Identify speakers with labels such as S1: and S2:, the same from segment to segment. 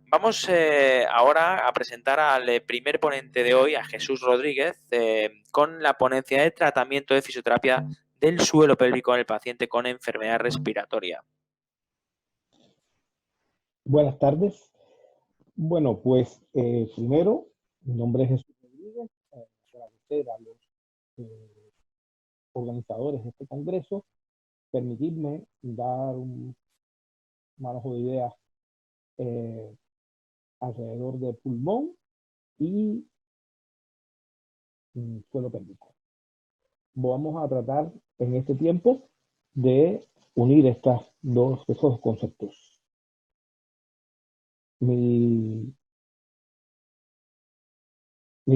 S1: Vamos ahora a presentar al primer ponente de hoy, a Jesús Rodríguez, con la ponencia de tratamiento de fisioterapia del suelo pélvico en el paciente con enfermedad respiratoria.
S2: Buenas tardes. Bueno, pues primero, mi nombre es Jesús Rodríguez, agradecer a los eh, organizadores de este congreso, permitirme dar un manejo de ideas eh, alrededor del pulmón y suelo pélvico. Vamos a tratar en este tiempo de unir esos dos conceptos. Mi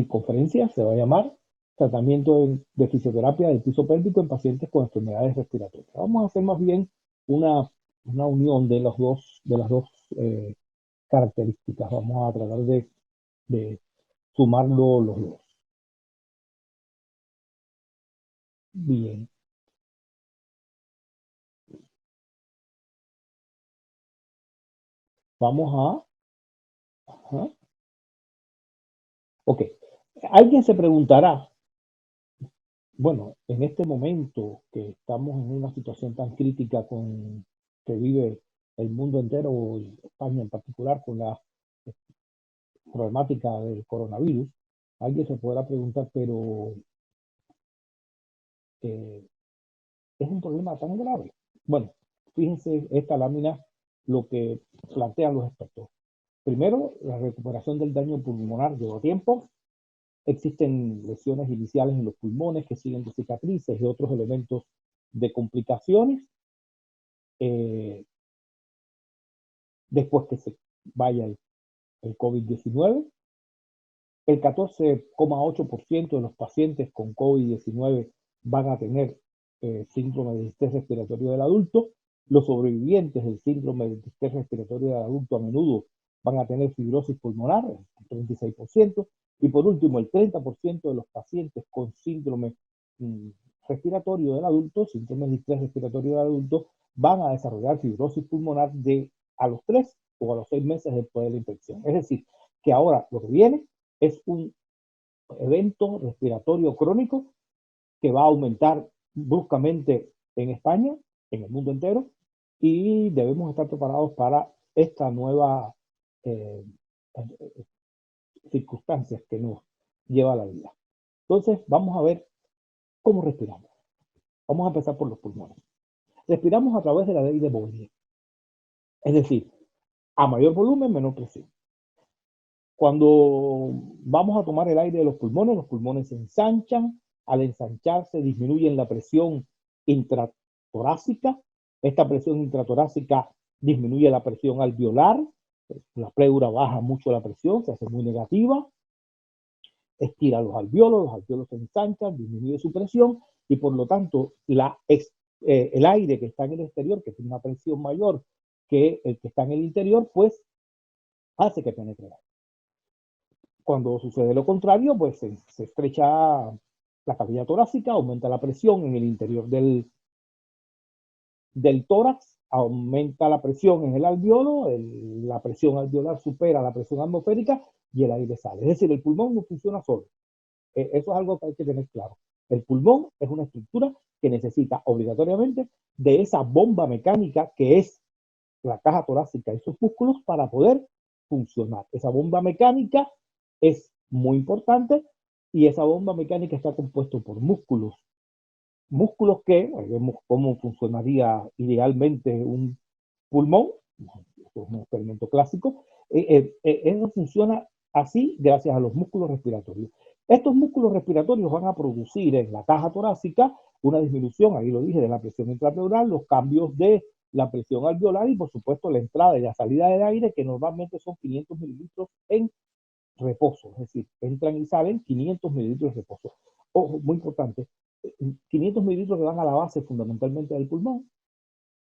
S2: conferencia se va a llamar Tratamiento de fisioterapia del piso pélvico en pacientes con enfermedades respiratorias. Vamos a hacer más bien una unión de las dos características. Vamos a tratar de sumarlo los dos. Bien. Vamos a... Ajá. Ok. Alguien se preguntará, bueno, en este momento que estamos en una situación tan crítica que vive el mundo entero y España en particular con la problemática del coronavirus, alguien se podrá preguntar, pero eh, ¿es un problema tan grave? Bueno, fíjense esta lámina lo que plantean los expertos. Primero, la recuperación del daño pulmonar lleva tiempo. Existen lesiones iniciales en los pulmones que siguen de cicatrices y otros elementos de complicaciones. Después que se vaya el COVID-19, el 14,8% de los pacientes con COVID-19 van a tener síndrome de distrés respiratorio del adulto. Los sobrevivientes del síndrome de distrés respiratorio del adulto a menudo van a tener fibrosis pulmonar, el 36%. Y por último, el 30% de los pacientes con síndrome respiratorio del adulto, síndrome de distrés respiratorio del adulto, van a desarrollar fibrosis pulmonar a los 3 o a los 6 meses después de la infección. Es decir, que ahora lo que viene es un evento respiratorio crónico que va a aumentar bruscamente en España, en el mundo entero, y debemos estar preparados para esta nueva eh, circunstancias que nos lleva a la vida. Entonces, vamos a ver cómo respiramos. Vamos a empezar por los pulmones. Respiramos a través de la ley de Broglie, es decir, a mayor volumen, menor presión. Cuando vamos a tomar el aire de los pulmones se ensanchan. Al ensancharse disminuyen la presión intratorácica. Esta presión intratorácica disminuye la presión alveolar. La pleura baja mucho la presión, se hace muy negativa. Estira los alveolos se ensanchan, disminuye su presión y por lo tanto el aire que está en el exterior, que tiene una presión mayor que el que está en el interior, pues hace que penetre el aire. Cuando sucede lo contrario, pues se estrecha la cavidad torácica, aumenta la presión en el interior del tórax, aumenta la presión en el alveolo, la presión alveolar supera la presión atmosférica y el aire sale. Es decir, el pulmón no funciona solo. Eso es algo que hay que tener claro. El pulmón es una estructura que necesita obligatoriamente de esa bomba mecánica que es la caja torácica y sus músculos para poder funcionar. Esa bomba mecánica es muy importante y esa bomba mecánica está compuesta por músculos. Músculos que, vemos cómo funcionaría idealmente un pulmón, esto es un experimento clásico, eso funciona así gracias a los músculos respiratorios. Estos músculos respiratorios van a producir en la caja torácica una disminución, ahí lo dije, de la presión intrapleural, los cambios de la presión alveolar y por supuesto la entrada y la salida del aire, que normalmente son 500 mililitros en reposo, es decir, entran y salen 500 mililitros de reposo. Ojo, muy importante, 500 mililitros que van a la base fundamentalmente del pulmón,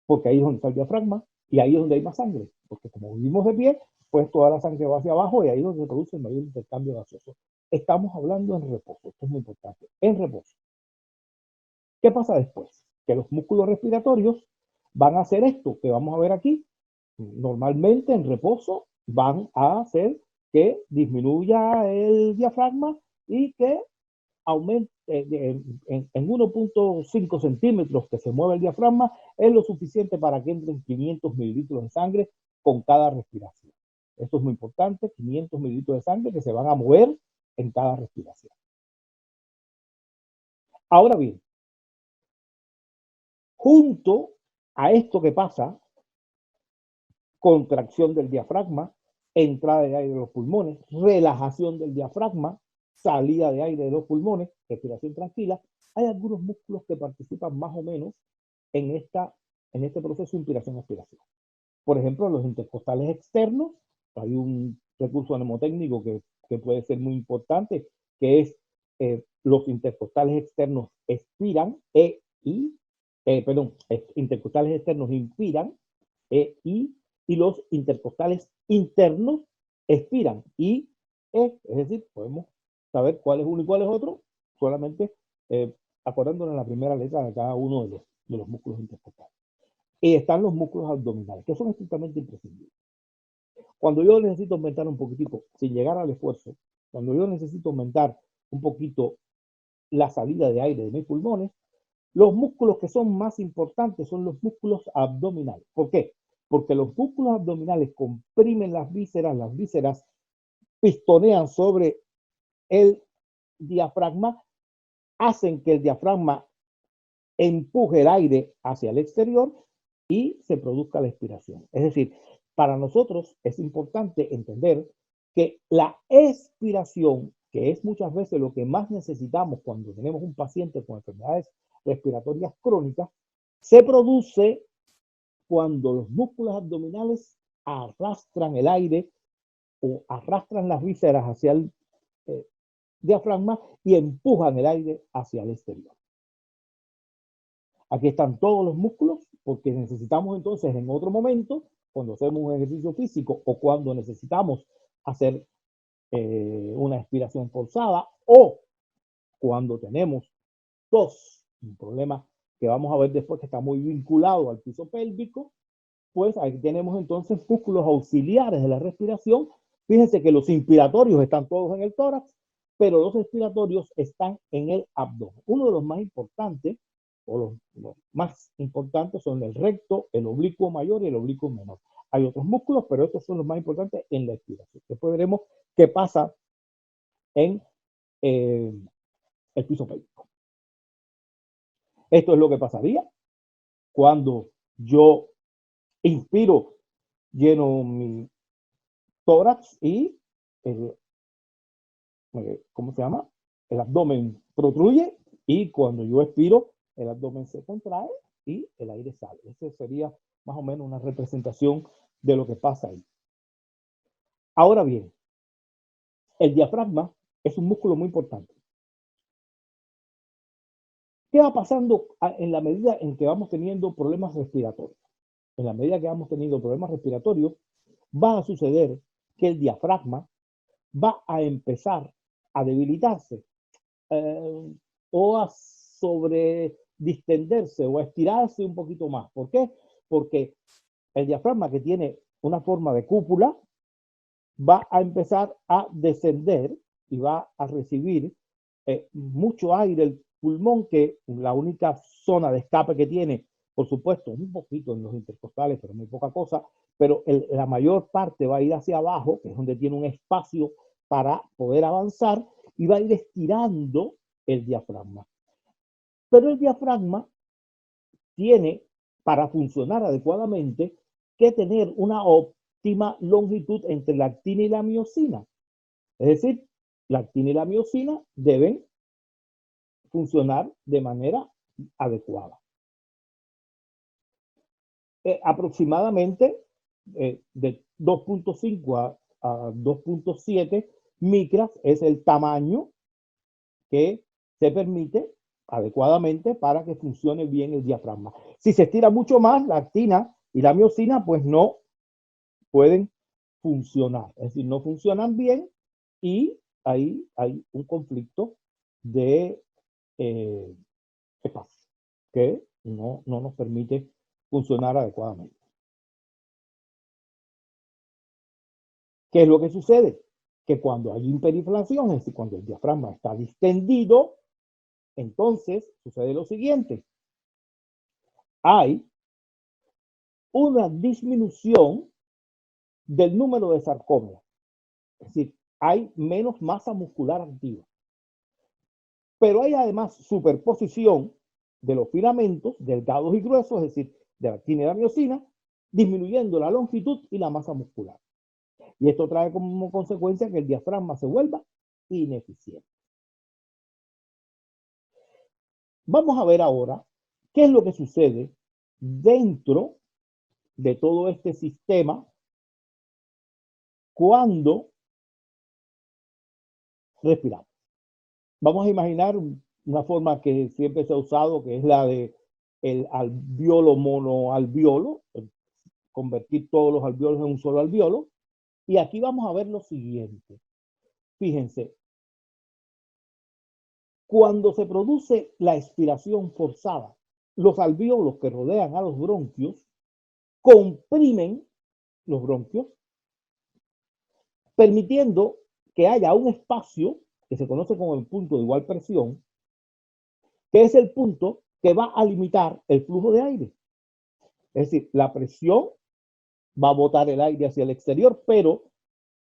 S2: porque ahí es donde está el diafragma y ahí es donde hay más sangre, porque como vivimos de pie, pues toda la sangre va hacia abajo y ahí es donde se produce el mayor intercambio gaseoso. Estamos hablando en reposo, esto es muy importante, en reposo. ¿Qué pasa después? Que los músculos respiratorios van a hacer esto que vamos a ver aquí. Normalmente en reposo van a hacer que disminuya el diafragma y que aumente en 1.5 centímetros que se mueve el diafragma, es lo suficiente para que entren 500 mililitros de sangre con cada respiración. Esto es muy importante, 500 mililitros de sangre que se van a mover en cada respiración. Ahora bien, junto a esto que pasa, contracción del diafragma, entrada de aire de los pulmones, relajación del diafragma, salida de aire de los pulmones, respiración tranquila, hay algunos músculos que participan más o menos en este proceso de inspiración-expiración. Por ejemplo, los intercostales externos, hay un recurso mnemotécnico que puede ser muy importante, que es los intercostales externos expiran, intercostales externos inspiran, y los intercostales internos expiran, es decir, podemos saber cuál es uno y cuál es otro, solamente acordándonos la primera letra de cada uno de los músculos intercostales. Y están los músculos abdominales, que son estrictamente imprescindibles. Cuando yo necesito aumentar un poquitico, sin llegar al esfuerzo, cuando yo necesito aumentar un poquito la salida de aire de mis pulmones, los músculos que son más importantes son los músculos abdominales. ¿Por qué? Porque los músculos abdominales comprimen las vísceras pistonean sobre el diafragma, hacen que el diafragma empuje el aire hacia el exterior y se produzca la expiración. Es decir, para nosotros es importante entender que la expiración, que es muchas veces lo que más necesitamos cuando tenemos un paciente con enfermedades respiratorias crónicas, se produce cuando los músculos abdominales arrastran el aire o arrastran las vísceras hacia el diafragma y empujan el aire hacia el exterior. Aquí están todos los músculos porque necesitamos entonces en otro momento, cuando hacemos un ejercicio físico o cuando necesitamos hacer una expiración forzada o cuando tenemos tos, un problema que vamos a ver después que está muy vinculado al piso pélvico, pues ahí tenemos entonces músculos auxiliares de la respiración. Fíjense que los inspiratorios están todos en el tórax, pero los expiratorios están en el abdomen. Uno de los más importantes, o los más importantes son el recto, el oblicuo mayor y el oblicuo menor. Hay otros músculos, pero estos son los más importantes en la expiración. Después veremos qué pasa en el piso pélvico. Esto es lo que pasaría cuando yo inspiro, lleno mi tórax y ¿cómo se llama? El abdomen protruye y cuando yo expiro, el abdomen se contrae y el aire sale. Esa sería más o menos una representación de lo que pasa ahí. Ahora bien, el diafragma es un músculo muy importante. ¿Qué va pasando en la medida en que vamos teniendo problemas respiratorios? En la medida que vamos teniendo problemas respiratorios, va a suceder que el diafragma va a empezar a debilitarse o a sobredistenderse o a estirarse un poquito más. ¿Por qué? Porque el diafragma, que tiene una forma de cúpula, va a empezar a descender y va a recibir mucho aire el pulmón, que la única zona de escape que tiene, por supuesto, un poquito en los intercostales, pero muy poca cosa, pero la mayor parte va a ir hacia abajo, que es donde tiene un espacio para poder avanzar, y va a ir estirando el diafragma. Pero el diafragma tiene, para funcionar adecuadamente, que tener una óptima longitud entre la actina y la miosina. Es decir, la actina y la miosina deben funcionar de manera adecuada. Aproximadamente de 2.5 a 2.7 micras es el tamaño que se permite adecuadamente para que funcione bien el diafragma. Si se estira mucho más, la actina y la miosina pues no pueden funcionar, es decir, no funcionan bien y ahí hay un conflicto de espacio que no nos permite funcionar adecuadamente. ¿Qué es lo que sucede? Que cuando hay hiperinflación, es decir, cuando el diafragma está distendido, entonces sucede lo siguiente. Hay una disminución del número de sarcómeros. Es decir, hay menos masa muscular activa. Pero hay además superposición de los filamentos delgados y gruesos, es decir, de la actina y la miosina, disminuyendo la longitud y la masa muscular. Y esto trae como consecuencia que el diafragma se vuelva ineficiente. Vamos a ver ahora qué es lo que sucede dentro de todo este sistema cuando respiramos. Vamos a imaginar una forma que siempre se ha usado, que es la de el alveolo monoalveolo, convertir todos los alveolos en un solo alveolo. Y aquí vamos a ver lo siguiente. Fíjense, cuando se produce la expiración forzada, los alveolos que rodean a los bronquios comprimen los bronquios, permitiendo que haya un espacio que se conoce como el punto de igual presión, que es el punto que va a limitar el flujo de aire. Es decir, la presión va a botar el aire hacia el exterior, pero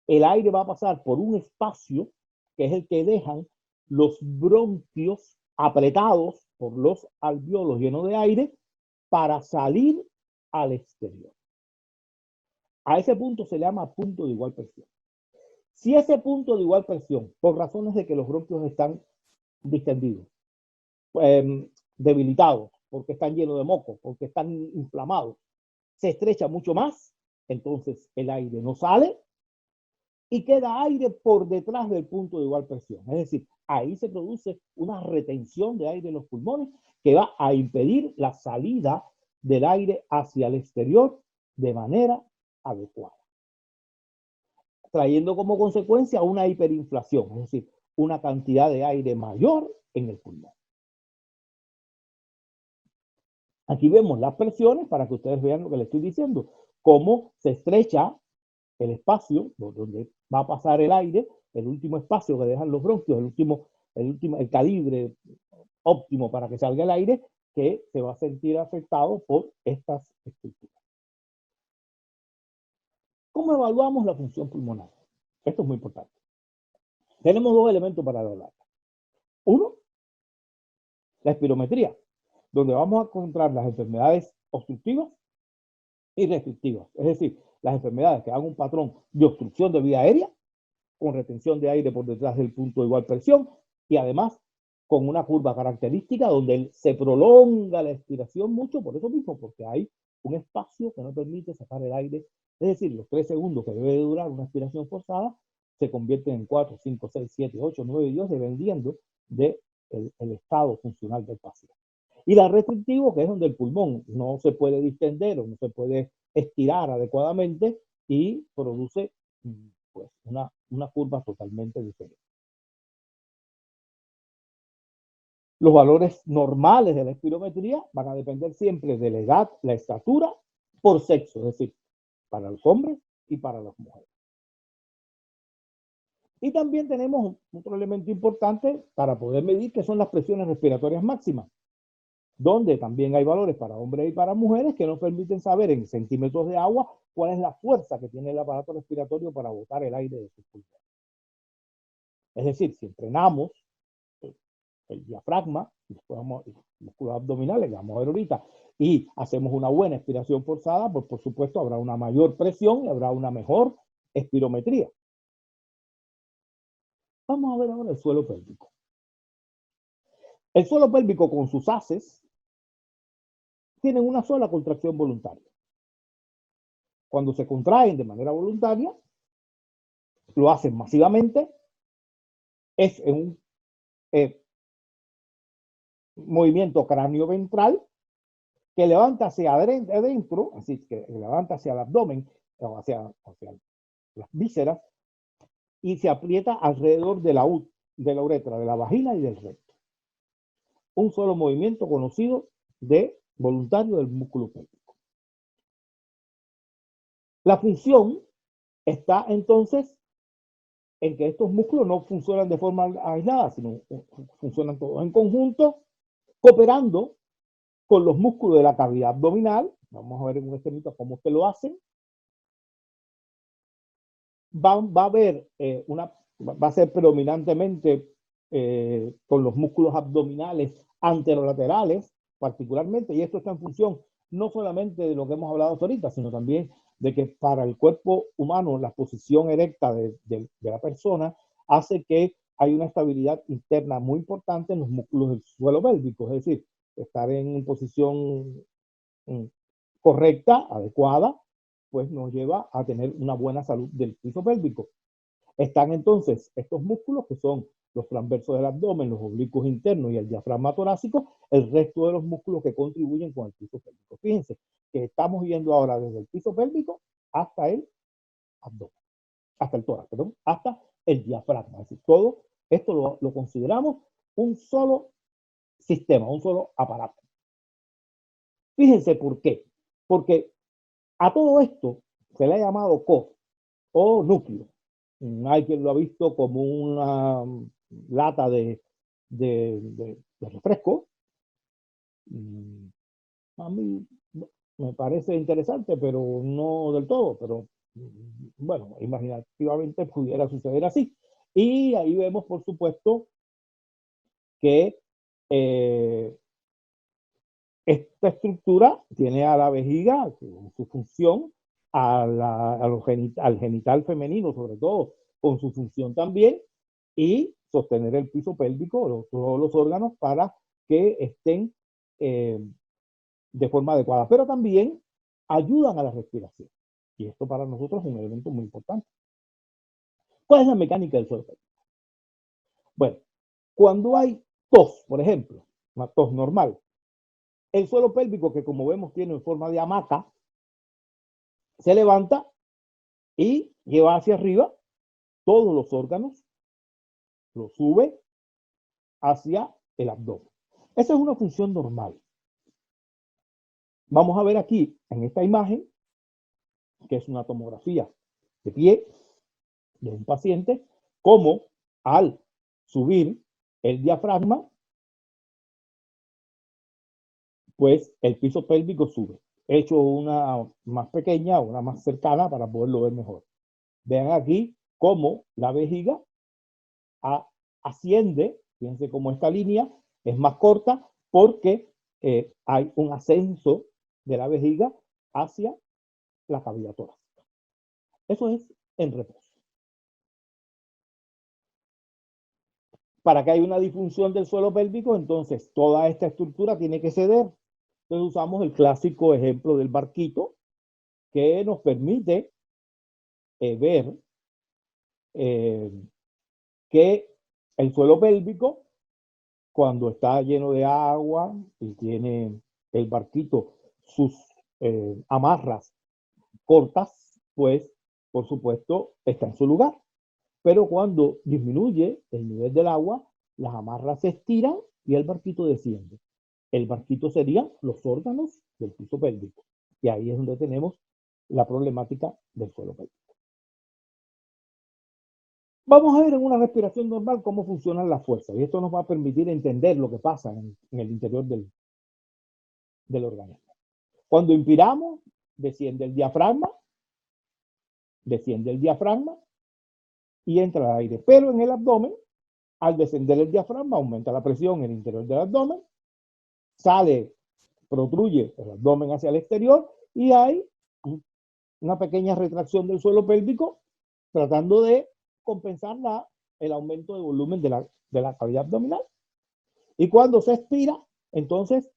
S2: el aire va a pasar por un espacio que es el que dejan los bronquios apretados por los alveolos llenos de aire para salir al exterior. A ese punto se le llama punto de igual presión. Si ese punto de igual presión, por razones de que los bronquios están distendidos, debilitados, porque están llenos de moco, porque están inflamados, se estrecha mucho más, entonces el aire no sale y queda aire por detrás del punto de igual presión. Es decir, ahí se produce una retención de aire en los pulmones que va a impedir la salida del aire hacia el exterior de manera adecuada, trayendo como consecuencia una hiperinflación, es decir, una cantidad de aire mayor en el pulmón. Aquí vemos las presiones para que ustedes vean lo que les estoy diciendo, cómo se estrecha el espacio donde va a pasar el aire, el último espacio que dejan los bronquios, el calibre óptimo para que salga el aire, que se va a sentir afectado por estas estructuras. ¿Cómo evaluamos la función pulmonar? Esto es muy importante. Tenemos dos elementos para evaluar. Uno, la espirometría, donde vamos a encontrar las enfermedades obstructivas y restrictivas. Es decir, las enfermedades que hagan un patrón de obstrucción de vía aérea, con retención de aire por detrás del punto de igual presión y además con una curva característica donde se prolonga la expiración mucho por eso mismo, porque hay un espacio que no permite sacar el aire. Es decir, los 3 segundos que debe durar una expiración forzada se convierten en 4, 5, 6, 7, 8, 9 y 10 dependiendo del estado funcional del paciente. Y la restrictivo, que es donde el pulmón no se puede distender o no se puede estirar adecuadamente y produce pues, una curva totalmente diferente. Los valores normales de la espirometría van a depender siempre de la edad, la estatura, por sexo, es decir, para los hombres y para las mujeres. Y también tenemos otro elemento importante para poder medir, que son las presiones respiratorias máximas, donde también hay valores para hombres y para mujeres que nos permiten saber en centímetros de agua cuál es la fuerza que tiene el aparato respiratorio para botar el aire de sus pulmones. Es decir, si entrenamos el diafragma, el músculo abdominal, que vamos a ver ahorita, y hacemos una buena expiración forzada, pues por supuesto habrá una mayor presión y habrá una mejor espirometría. Vamos a ver ahora el suelo pélvico. El suelo pélvico con sus haces tienen una sola contracción voluntaria. Cuando se contraen de manera voluntaria, lo hacen masivamente, es en un movimiento cráneo-ventral que levanta hacia adentro, así que levanta hacia el abdomen, o hacia las vísceras, y se aprieta alrededor de la uretra, de la vagina y del recto. Un solo movimiento conocido de voluntario del músculo pélvico. La función está entonces en que estos músculos no funcionan de forma aislada, sino funcionan todos en conjunto, cooperando con los músculos de la cavidad abdominal. Vamos a ver en un esquemita cómo es que lo hacen. Va a haber va a ser predominantemente con los músculos abdominales anterolaterales, particularmente, y esto está en función no solamente de lo que hemos hablado hasta ahorita, sino también de que para el cuerpo humano la posición erecta de la persona hace que hay una estabilidad interna muy importante en los músculos del suelo pélvico, es decir, estar en posición correcta, adecuada, pues nos lleva a tener una buena salud del piso pélvico. Están entonces estos músculos que son los transversos del abdomen, los oblicuos internos y el diafragma torácico, el resto de los músculos que contribuyen con el piso pélvico. Fíjense que estamos yendo ahora desde el piso pélvico hasta el abdomen, hasta el tórax, perdón, hasta el diafragma. Es decir, todo esto lo consideramos un solo sistema, un solo aparato. Fíjense por qué. Porque a todo esto se le ha llamado core o núcleo. Hay quien lo ha visto como una lata de refresco. A mí me parece interesante, pero no del todo. Pero bueno, imaginativamente pudiera suceder así. Y ahí vemos, por supuesto, que esta estructura tiene a la vejiga, su función, al genital femenino, sobre todo, con su función también, y sostener el piso pélvico, todos los órganos, para que estén de forma adecuada. Pero también ayudan a la respiración. Y esto para nosotros es un elemento muy importante. ¿Cuál es la mecánica del suelo pélvico? Bueno, cuando hay tos, por ejemplo, una tos normal, el suelo pélvico, que como vemos tiene forma de hamaca, se levanta y lleva hacia arriba todos los órganos, los sube hacia el abdomen. Esa es una función normal. Vamos a ver aquí en esta imagen, que es una tomografía de pie de un paciente, cómo al subir el diafragma, pues el piso pélvico sube. He hecho una más pequeña, una más cercana para poderlo ver mejor. Vean aquí cómo la vejiga asciende, fíjense cómo esta línea es más corta porque hay un ascenso de la vejiga hacia la cavidad torácica. Eso es en reposo. Para que haya una disfunción del suelo pélvico, entonces toda esta estructura tiene que ceder. Entonces usamos el clásico ejemplo del barquito que nos permite ver que el suelo pélvico, cuando está lleno de agua y tiene el barquito sus amarras cortas, pues por supuesto está en su lugar. Pero cuando disminuye el nivel del agua, las amarras se estiran y el barquito desciende. El barquito serían los órganos del piso pélvico. Y ahí es donde tenemos la problemática del suelo pélvico. Vamos a ver en una respiración normal cómo funcionan las fuerzas. Y esto nos va a permitir entender lo que pasa en el interior del organismo. Cuando inspiramos, desciende el diafragma y entra el aire. Pero en el abdomen, al descender el diafragma, aumenta la presión en el interior del abdomen, protruye el abdomen hacia el exterior y hay una pequeña retracción del suelo pélvico tratando de compensar el aumento de volumen de la cavidad abdominal. Y cuando se expira, entonces,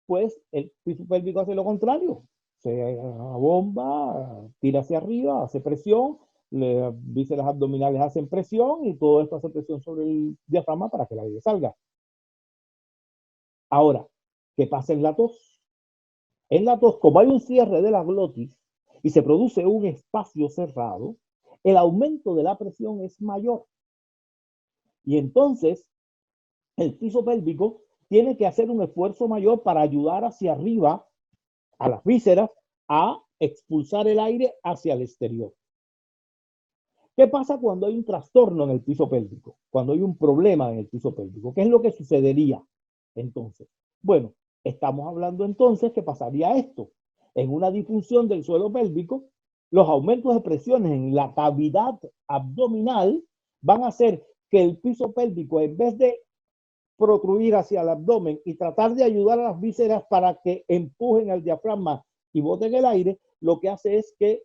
S2: pues el piso pélvico hace lo contrario. Se bomba, tira hacia arriba, hace presión, las vísceras abdominales hacen presión y todo esto hace presión sobre el diafragma para que el aire salga. Ahora, ¿qué pasa en la tos? En la tos, como hay un cierre de la glotis y se produce un espacio cerrado, el aumento de la presión es mayor. Y entonces, el piso pélvico tiene que hacer un esfuerzo mayor para ayudar hacia arriba a las vísceras a expulsar el aire hacia el exterior. ¿Qué pasa cuando hay un trastorno en el piso pélvico? Cuando hay un problema en el piso pélvico. ¿Qué es lo que sucedería entonces? Bueno, estamos hablando entonces que pasaría esto. En una disfunción del suelo pélvico, los aumentos de presiones en la cavidad abdominal van a hacer que el piso pélvico, en vez de protruir hacia el abdomen y tratar de ayudar a las vísceras para que empujen al diafragma y boten el aire, lo que hace es que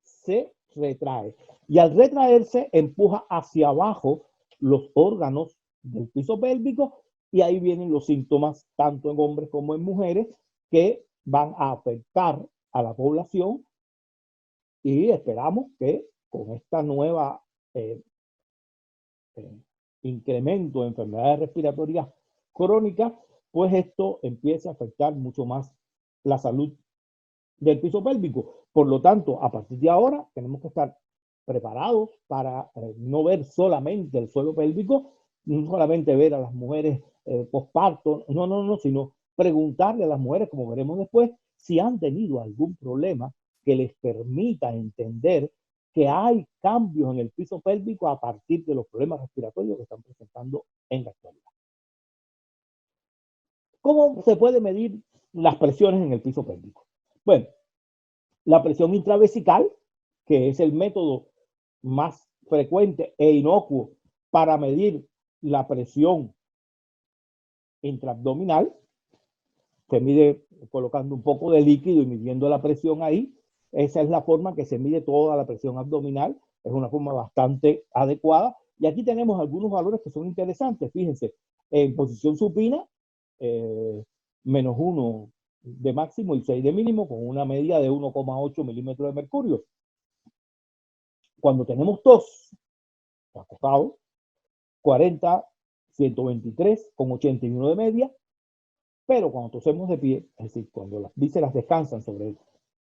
S2: se retrae. Y al retraerse, empuja hacia abajo los órganos del piso pélvico y ahí vienen los síntomas, tanto en hombres como en mujeres, que van a afectar a la población y esperamos que con esta nueva incremento de enfermedades respiratorias crónicas, pues esto empieza a afectar mucho más la salud del piso pélvico. Por lo tanto, a partir de ahora tenemos que estar preparados para no ver solamente el suelo pélvico, no solamente ver a las mujeres posparto, no, sino preguntarle a las mujeres, como veremos después, si han tenido algún problema que les permita entender que hay cambios en el piso pélvico a partir de los problemas respiratorios que están presentando en la actualidad. ¿Cómo se puede medir las presiones en el piso pélvico? Bueno, la presión intravesical, que es el método más frecuente e inocuo para medir la presión intraabdominal, se mide colocando un poco de líquido y midiendo la presión ahí. Esa es la forma que se mide toda la presión abdominal. Es una forma bastante adecuada. Y aquí tenemos algunos valores que son interesantes. Fíjense, en posición supina, -1 de máximo y 6 de mínimo, con una media de 1,8 milímetros de mercurio. Cuando tenemos tos, acostado, 40, 123 con 81 de media, pero cuando tosemos de pie, es decir, cuando las vísceras descansan sobre el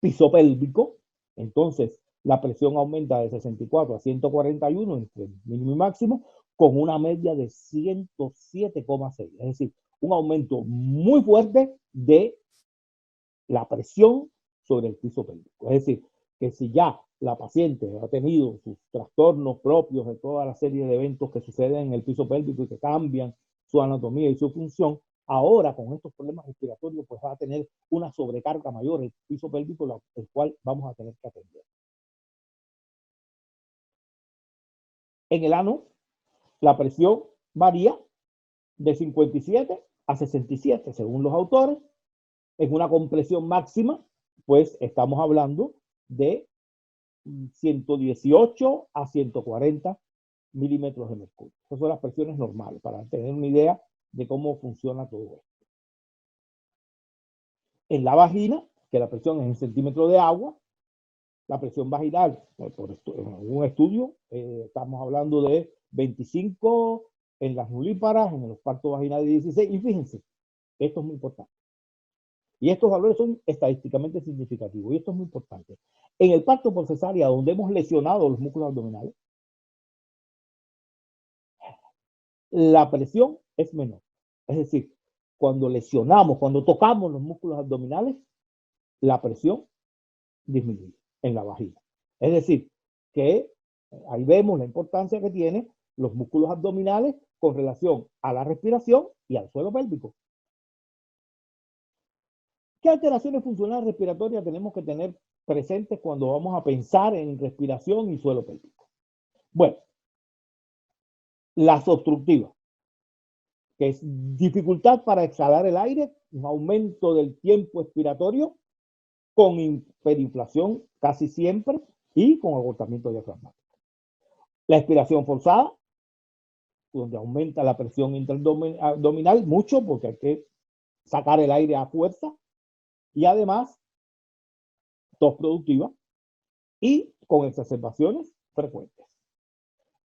S2: piso pélvico, entonces la presión aumenta de 64 a 141 entre mínimo y máximo, con una media de 107,6. Es decir, un aumento muy fuerte de la presión sobre el piso pélvico. Es decir, que si ya la paciente ha tenido sus trastornos propios de toda la serie de eventos que suceden en el piso pélvico y que cambian su anatomía y su función, ahora con estos problemas respiratorios pues va a tener una sobrecarga mayor el piso pélvico, el cual vamos a tener que atender. En el ano, la presión varía de 57 a 67 según los autores. En una compresión máxima, pues estamos hablando de 118 a 140 milímetros de mercurio. Esas son las presiones normales, para tener una idea de cómo funciona todo esto. En la vagina, que la presión es en centímetros de agua, la presión vaginal, en algún estudio, estamos hablando de 25 en las nulíparas, en los partos vaginales 16, y fíjense, esto es muy importante. Y estos valores son estadísticamente significativos, y esto es muy importante. En el parto por cesárea, donde hemos lesionado los músculos abdominales, la presión es menor. Es decir, cuando lesionamos, cuando tocamos los músculos abdominales, la presión disminuye en la vagina. Es decir, que ahí vemos la importancia que tienen los músculos abdominales con relación a la respiración y al suelo pélvico. ¿Qué alteraciones funcionales respiratorias tenemos que tener presentes cuando vamos a pensar en respiración y suelo pélvico? Bueno, las obstructivas, que es dificultad para exhalar el aire, un aumento del tiempo expiratorio con hiperinflación casi siempre y con agotamiento diafragmático. La expiración forzada, donde aumenta la presión intraabdominal mucho porque hay que sacar el aire a fuerza, y además tos productiva y con exacerbaciones frecuentes.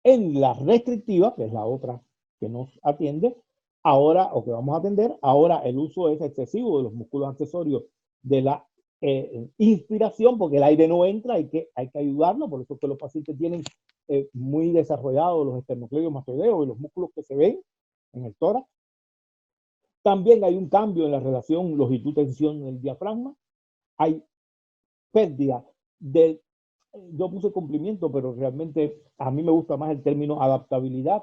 S2: En la restrictiva, que es la otra que nos atiende, ahora, o que vamos a atender, ahora el uso es excesivo de los músculos accesorios de la inspiración, porque el aire no entra, hay que ayudarlo, por eso es que los pacientes tienen muy desarrollados los esternocleidos mastoideos y los músculos que se ven en el tórax. También hay un cambio en la relación longitud-tensión del diafragma, hay pérdida del yo puse cumplimiento, pero realmente a mí me gusta más el término adaptabilidad,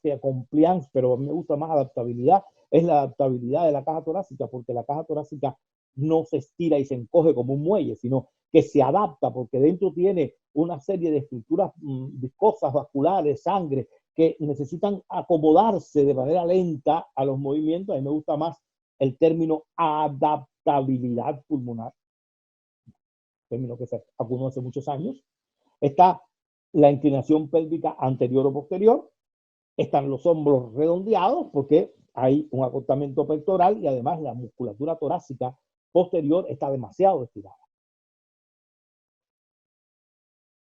S2: sea compliance, pero a mí me gusta más adaptabilidad. Es la adaptabilidad de la caja torácica, porque la caja torácica no se estira y se encoge como un muelle, sino que se adapta, porque dentro tiene una serie de estructuras viscosas, vasculares, sangre, que necesitan acomodarse de manera lenta a los movimientos. A mí me gusta más el término adaptabilidad pulmonar, término que se acuñó hace muchos años. Está la inclinación pélvica anterior o posterior, están los hombros redondeados porque hay un acortamiento pectoral y además la musculatura torácica posterior está demasiado estirada.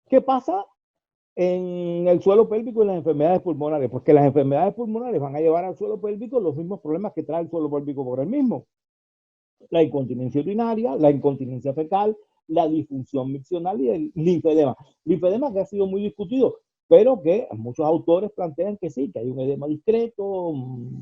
S2: ¿Qué pasa en el suelo pélvico y las enfermedades pulmonares? Porque las enfermedades pulmonares van a llevar al suelo pélvico los mismos problemas que trae el suelo pélvico por el mismo. La incontinencia urinaria, la incontinencia fecal, la disfunción miccional y el linfedema. Linfedema que ha sido muy discutido, pero que muchos autores plantean que sí, que hay un edema discreto,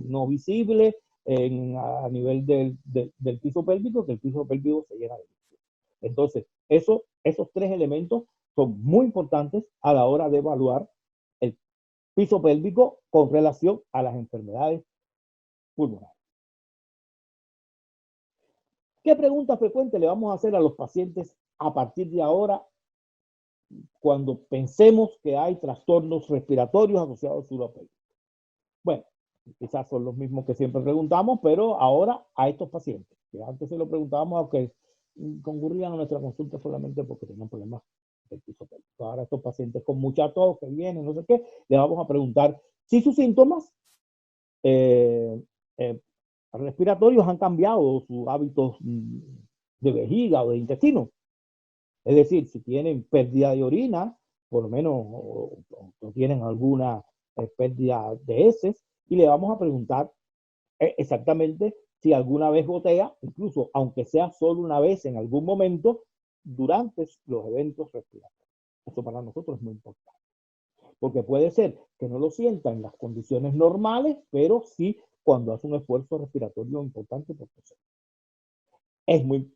S2: no visible a nivel del piso pélvico, que el piso pélvico se llena de líquido. Entonces, esos tres elementos son muy importantes a la hora de evaluar el piso pélvico con relación a las enfermedades pulmonares. ¿Qué pregunta frecuente le vamos a hacer a los pacientes a partir de ahora cuando pensemos que hay trastornos respiratorios asociados al suelo pélvico? Bueno, quizás son los mismos que siempre preguntamos, pero ahora a estos pacientes, que antes se lo preguntábamos a que concurrían a nuestra consulta solamente porque tenían problemas del piso pélvico. Ahora estos pacientes con mucha tos que vienen, no sé qué, le vamos a preguntar si sus síntomas eh, eh, respiratorios han cambiado sus hábitos de vejiga o de intestino. Es decir, si tienen pérdida de orina, por lo menos, o tienen alguna pérdida de heces, y le vamos a preguntar exactamente si alguna vez gotea, incluso aunque sea solo una vez en algún momento, durante los eventos respiratorios. Eso para nosotros es muy importante, porque puede ser que no lo sienta en las condiciones normales, pero sí cuando hace un esfuerzo respiratorio importante por toser. Es muy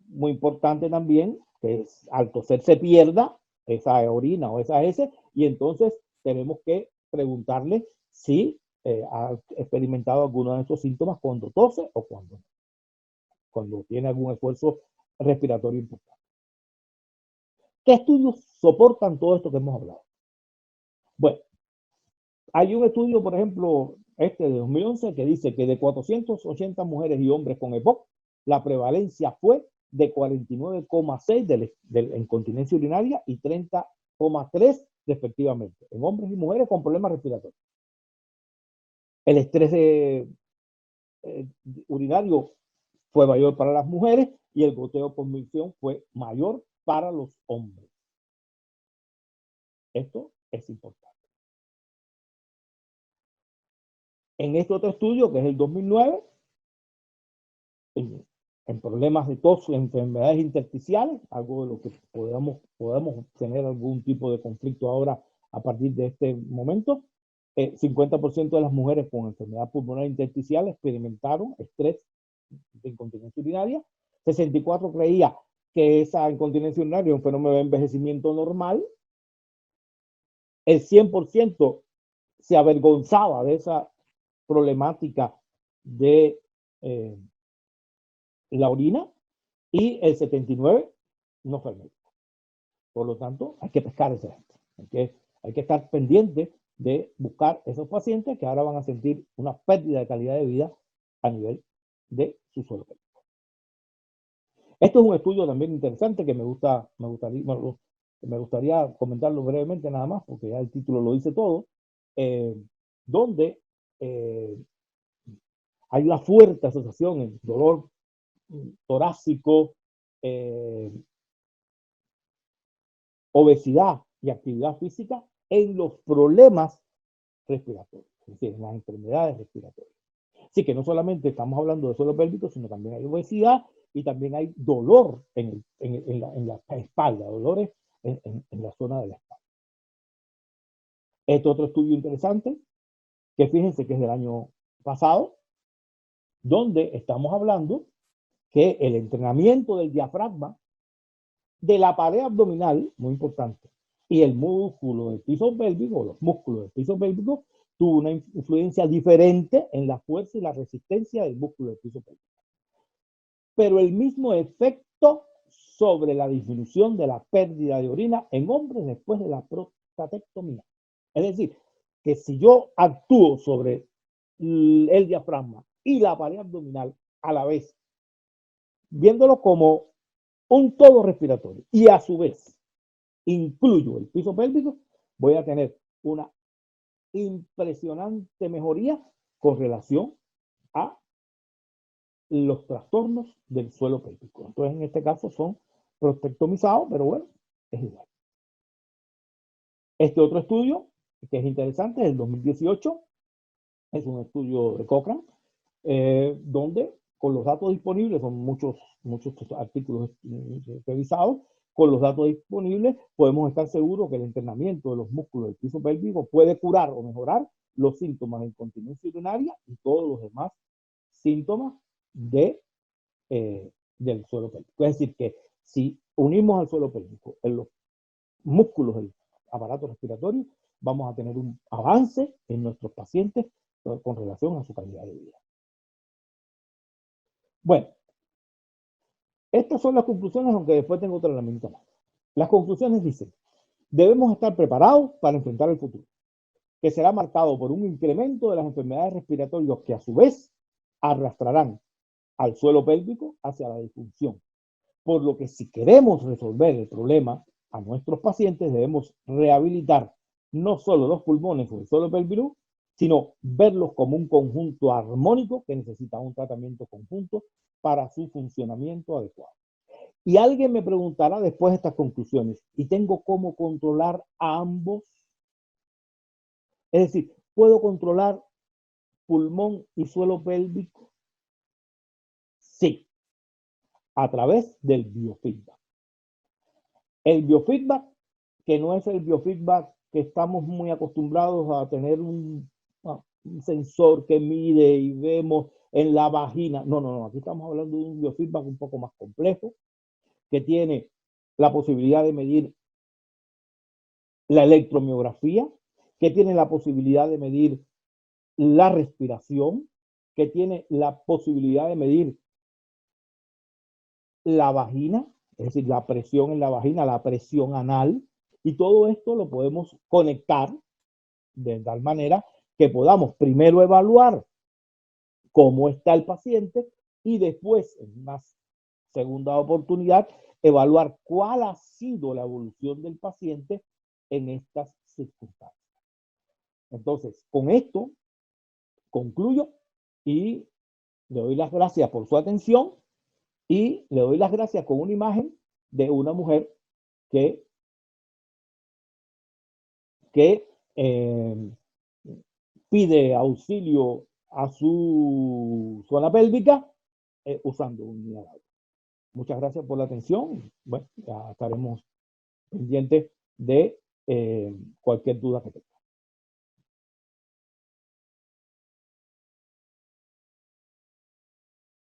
S2: importante también que al toser se pierda esa orina o esa heces, y entonces tenemos que preguntarle si ha experimentado alguno de estos síntomas cuando tose o cuando tiene algún esfuerzo respiratorio importante. ¿Qué estudios soportan todo esto que hemos hablado? Bueno, hay un estudio, por ejemplo, de 2011, que dice que de 480 mujeres y hombres con EPOC, la prevalencia fue de 49,6 de incontinencia urinaria y 30,3 respectivamente, en hombres y mujeres con problemas respiratorios. El estrés urinario fue mayor para las mujeres y el goteo por micción fue mayor para los hombres. Esto es importante. En este otro estudio, que es el 2009, en problemas de tos, enfermedades intersticiales, algo de lo que podemos tener algún tipo de conflicto ahora a partir de este momento. 50% de las mujeres con enfermedad pulmonar intersticial experimentaron estrés de incontinencia urinaria. 64% creía que esa incontinencia urinaria es un fenómeno de envejecimiento normal. El 100% se avergonzaba de esa problemática de la orina, y el 79% no fue al médico. Por lo tanto, hay que pescar esa gente. Hay que estar pendiente de buscar esos pacientes que ahora van a sentir una pérdida de calidad de vida a nivel de su suelo pélvico. Esto es un estudio también interesante que me gustaría comentarlo brevemente nada más, porque ya el título lo dice todo, donde hay una fuerte asociación en dolor torácico, obesidad y actividad física en los problemas respiratorios, es decir, en las enfermedades respiratorias. Así que no solamente estamos hablando de suelo pélvico, sino también hay obesidad y también hay dolor en la espalda, dolores en la zona de la espalda. Este otro estudio interesante, que fíjense que es del año pasado, donde estamos hablando que el entrenamiento del diafragma de la pared abdominal, muy importante, y el músculo del piso pélvico, los músculos del piso pélvico, tuvo una influencia diferente en la fuerza y la resistencia del músculo del piso pélvico. Pero el mismo efecto sobre la disminución de la pérdida de orina en hombres después de la prostatectomía. Es decir, que si yo actúo sobre el diafragma y la pared abdominal a la vez, viéndolo como un todo respiratorio y a su vez incluyo el piso pélvico, voy a tener una impresionante mejoría con relación a los trastornos del suelo pélvico. Entonces, en este caso son prostatectomizados, pero bueno, es igual. Este otro estudio, que es interesante, es el 2018, es un estudio de Cochrane, donde con los datos disponibles, son muchos artículos revisados, con los datos disponibles podemos estar seguros que el entrenamiento de los músculos del piso pélvico puede curar o mejorar los síntomas de incontinencia urinaria y todos los demás síntomas del suelo pélvico. Es decir, que si unimos al suelo pélvico en los músculos del aparato respiratorio, vamos a tener un avance en nuestros pacientes con relación a su calidad de vida. Bueno, estas son las conclusiones, aunque después tengo otra herramienta más. Las conclusiones dicen, debemos estar preparados para enfrentar el futuro, que será marcado por un incremento de las enfermedades respiratorias que a su vez arrastrarán al suelo pélvico hacia la disfunción. Por lo que si queremos resolver el problema a nuestros pacientes, debemos rehabilitar no solo los pulmones o el suelo pélvico, sino verlos como un conjunto armónico que necesita un tratamiento conjunto para su funcionamiento adecuado. Y alguien me preguntará después de estas conclusiones, ¿y tengo cómo controlar a ambos? Es decir, ¿puedo controlar pulmón y suelo pélvico? Sí, a través del biofeedback. El biofeedback, que no es el biofeedback que estamos muy acostumbrados a tener un sensor que mide y vemos en la vagina. No, no, no. Aquí estamos hablando de un biofeedback un poco más complejo, que tiene la posibilidad de medir la electromiografía, que tiene la posibilidad de medir la respiración, que tiene la posibilidad de medir la vagina, es decir, la presión en la vagina, la presión anal, y todo esto lo podemos conectar de tal manera que podamos primero evaluar cómo está el paciente y después, en una segunda oportunidad, evaluar cuál ha sido la evolución del paciente en estas circunstancias. Entonces, con esto concluyo y le doy las gracias por su atención y le doy las gracias con una imagen de una mujer que pide auxilio a su zona pélvica usando un inhalador. Muchas gracias por la atención. Bueno, ya estaremos pendientes de cualquier duda que tenga.